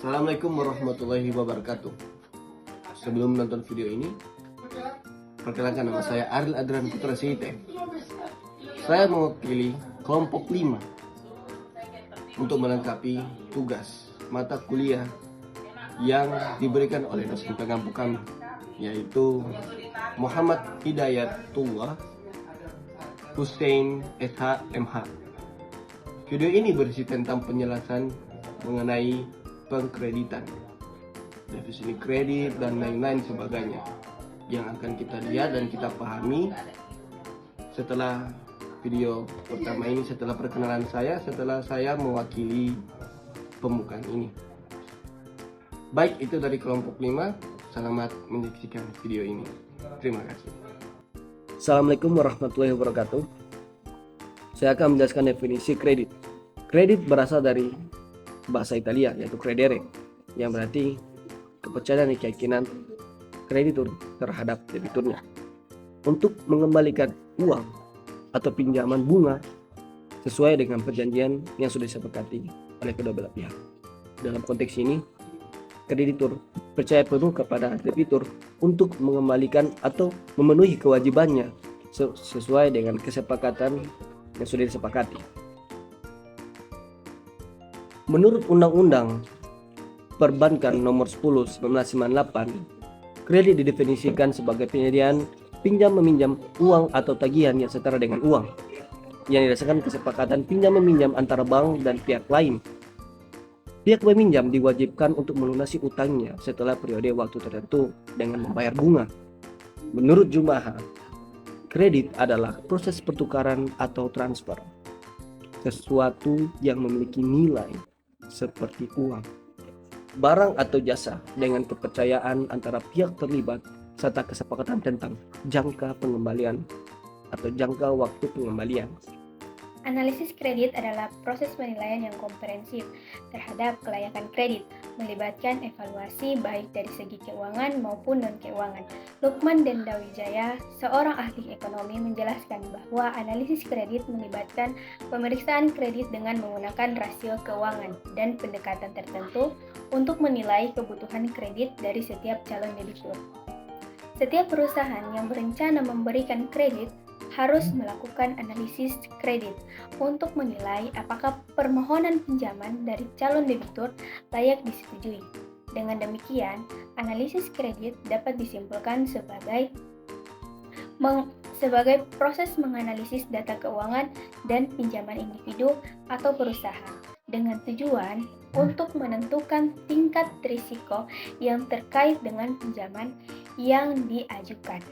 Assalamualaikum warahmatullahi wabarakatuh. Sebelum menonton video ini, perkenalkan, nama saya Ariel Adrian Putra Sihite. Saya mewakili kelompok 5 untuk melengkapi tugas mata kuliah yang diberikan oleh dosen pengampu kami, yaitu Muhammad Hidayatullah Hussein SH.MH. Video ini berisi tentang penjelasan mengenai pengkreditan, definisi kredit, dan lain-lain sebagainya yang akan kita lihat dan kita pahami setelah video pertama ini, setelah perkenalan saya, setelah saya mewakili pembukaan ini. Baik, itu dari kelompok 5. Selamat menyaksikan video ini. Terima kasih. Assalamualaikum warahmatullahi wabarakatuh. Saya akan menjelaskan definisi kredit. Kredit berasal dari bahasa Italia, yaitu credere, yang berarti kepercayaan dan keyakinan kreditur terhadap debiturnya untuk mengembalikan uang atau pinjaman bunga sesuai dengan perjanjian yang sudah disepakati oleh kedua belah pihak. Dalam konteks ini, kreditur percaya penuh kepada debitur untuk mengembalikan atau memenuhi kewajibannya sesuai dengan kesepakatan yang sudah disepakati. Menurut Undang-Undang Perbankan Nomor 10 1998, kredit didefinisikan sebagai penyediaan pinjam-meminjam uang atau tagihan yang setara dengan uang yang didasarkan kesepakatan pinjam-meminjam antara bank dan pihak lain. Pihak peminjam diwajibkan untuk melunasi utangnya setelah periode waktu tertentu dengan membayar bunga. Menurut Jumaha, kredit adalah proses pertukaran atau transfer sesuatu yang memiliki nilai seperti uang, barang atau jasa dengan kepercayaan antara pihak terlibat serta kesepakatan tentang jangka pengembalian atau jangka waktu pengembalian. Analisis kredit adalah proses penilaian yang komprehensif terhadap kelayakan kredit, melibatkan evaluasi baik dari segi keuangan maupun non-keuangan. Lukman Dendawijaya, seorang ahli ekonomi, menjelaskan bahwa analisis kredit melibatkan pemeriksaan kredit dengan menggunakan rasio keuangan dan pendekatan tertentu untuk menilai kebutuhan kredit dari setiap calon debitur. Setiap perusahaan yang berencana memberikan kredit harus melakukan analisis kredit untuk menilai apakah permohonan pinjaman dari calon debitur layak disetujui. Dengan demikian, analisis kredit dapat disimpulkan sebagai proses menganalisis data keuangan dan pinjaman individu atau perusahaan dengan tujuan untuk menentukan tingkat risiko yang terkait dengan pinjaman yang diajukan.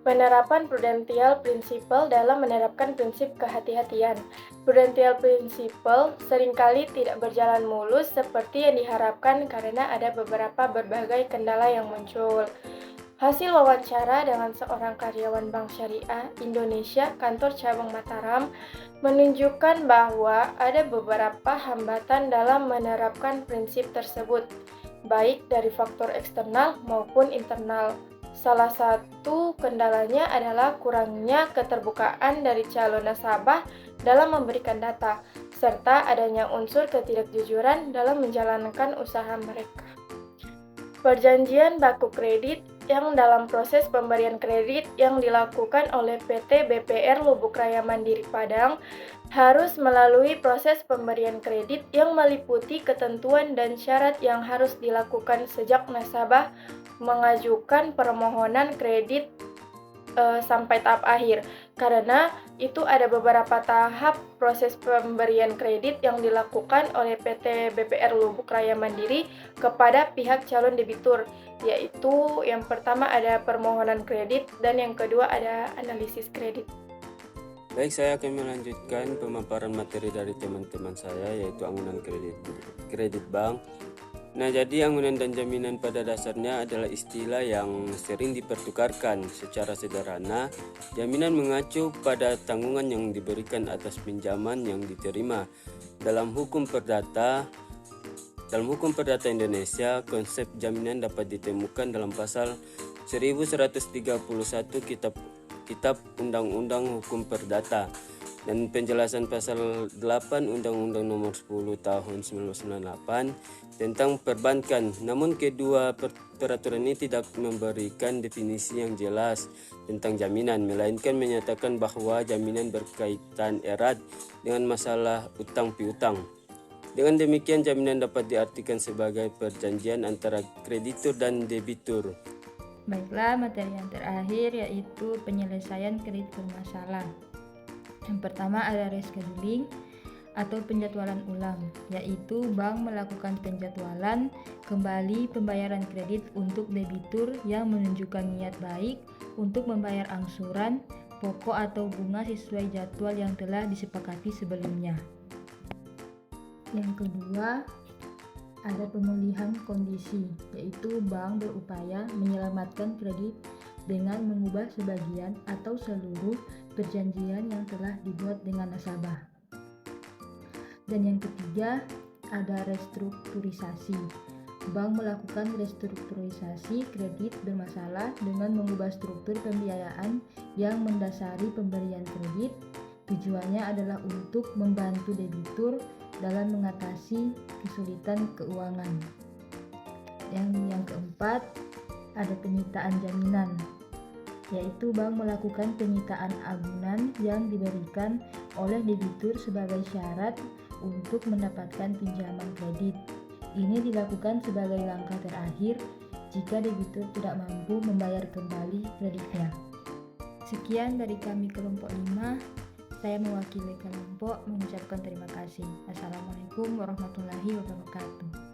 Penerapan Prudential Principle dalam menerapkan prinsip kehati-hatian. Prudential Principle seringkali tidak berjalan mulus seperti yang diharapkan karena ada berbagai kendala yang muncul. Hasil wawancara dengan seorang karyawan Bank Syariah Indonesia kantor cabang Mataram menunjukkan bahwa ada beberapa hambatan dalam menerapkan prinsip tersebut, baik dari faktor eksternal maupun internal. Salah satu kendalanya adalah kurangnya keterbukaan dari calon nasabah dalam memberikan data, serta adanya unsur ketidakjujuran dalam menjalankan usaha mereka. Perjanjian baku kredit yang dalam proses pemberian kredit yang dilakukan oleh PT BPR Lubuk Raya Mandiri Padang harus melalui proses pemberian kredit yang meliputi ketentuan dan syarat yang harus dilakukan sejak nasabah mengajukan permohonan kredit sampai tahap akhir. Karena itu ada beberapa tahap proses pemberian kredit yang dilakukan oleh PT BPR Lubuk Raya Mandiri kepada pihak calon debitur, yaitu yang pertama ada permohonan kredit dan yang kedua ada analisis kredit. Baik, saya akan melanjutkan pemaparan materi dari teman-teman saya, yaitu anggaran kredit bank. Nah, jadi anggaran dan jaminan pada dasarnya adalah istilah yang sering dipertukarkan. Secara sederhana, jaminan mengacu pada tanggungan yang diberikan atas pinjaman yang diterima. Dalam hukum perdata Indonesia, konsep jaminan dapat ditemukan dalam pasal 1131 Kitab Undang-Undang Hukum Perdata. dan penjelasan pasal 8 Undang-Undang Nomor 10 Tahun 1998 tentang perbankan. Namun kedua peraturan ini tidak memberikan definisi yang jelas tentang jaminan, melainkan menyatakan bahwa jaminan berkaitan erat dengan masalah utang piutang. Dengan demikian, jaminan dapat diartikan sebagai perjanjian antara kreditur dan debitur. Baiklah, materi yang terakhir yaitu penyelesaian kredit bermasalah. Yang pertama ada rescheduling atau penjadwalan ulang, yaitu bank melakukan penjadwalan kembali pembayaran kredit untuk debitur yang menunjukkan niat baik untuk membayar angsuran, pokok atau bunga sesuai jadwal yang telah disepakati sebelumnya. Yang kedua, ada pemulihan kondisi, yaitu bank berupaya menyelamatkan kredit dengan mengubah sebagian atau seluruh perjanjian yang telah dibuat dengan nasabah. Dan yang ketiga, ada restrukturisasi. Bank melakukan restrukturisasi kredit bermasalah dengan mengubah struktur pembiayaan yang mendasari pemberian kredit. Tujuannya adalah untuk membantu debitur dalam mengatasi kesulitan keuangan. Yang keempat, ada penyitaan jaminan, yaitu bank melakukan penyitaan agunan yang diberikan oleh debitur sebagai syarat untuk mendapatkan pinjaman kredit. Ini dilakukan sebagai langkah terakhir jika debitur tidak mampu membayar kembali kreditnya. Sekian dari kami kelompok 5. Saya mewakili kelompok mengucapkan terima kasih. Assalamualaikum warahmatullahi wabarakatuh.